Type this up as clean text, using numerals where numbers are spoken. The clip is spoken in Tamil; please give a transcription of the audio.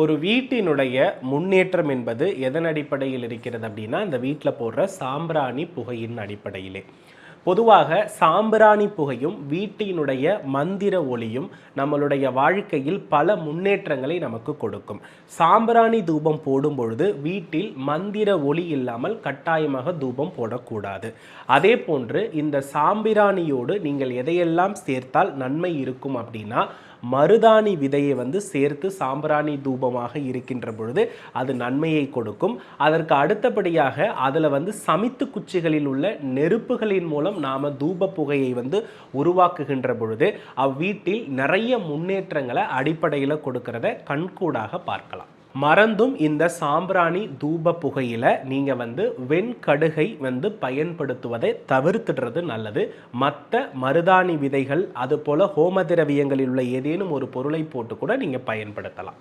ஒரு வீட்டினுடைய முன்னேற்றம் என்பது எதன் அடிப்படையில் இருக்கிறது அப்படின்னா, அந்த வீட்டில் போடுற சாம்பிராணி புகையின் அடிப்படையிலே. பொதுவாக சாம்பிராணி புகையும் வீட்டினுடைய மந்திர ஒளியும் நம்மளுடைய வாழ்க்கையில் பல முன்னேற்றங்களை நமக்கு கொடுக்கும். சாம்பிராணி தூபம் போடும் பொழுது வீட்டில் மந்திர ஒளி இல்லாமல் கட்டாயமாக தூபம் போடக்கூடாது. அதே போன்று இந்த சாம்பிராணியோடு நீங்கள் எதையெல்லாம் சேர்த்தால் நன்மை இருக்கும் அப்படின்னா, மருதாணி விதையை சேர்த்து சாம்பிராணி தூபமாக இருக்கின்ற பொழுது அது நன்மையை கொடுக்கும். அதற்கு அடுத்தபடியாக அதில் சமித்து குச்சிகளில் உள்ள நெருப்புகளின் மூலம் நாம தூப புகையை உருவாக்குகின்ற பொழுது அவ்வீட்டில் நிறைய முன்னேற்றங்களை அடிப்படையில் கொடுக்கிறத கண்கூடாக பார்க்கலாம். மறந்தும் இந்த சாம்பிராணி தூப புகையில நீங்க வெண்கடுகை பயன்படுத்துவதை தவிர்த்துடுறது நல்லது. மற்ற மருதாணி விதைகள் அது போல ஹோம திரவியங்களில் உள்ள ஏதேனும் ஒரு பொருளை போட்டு கூட நீங்க பயன்படுத்தலாம்.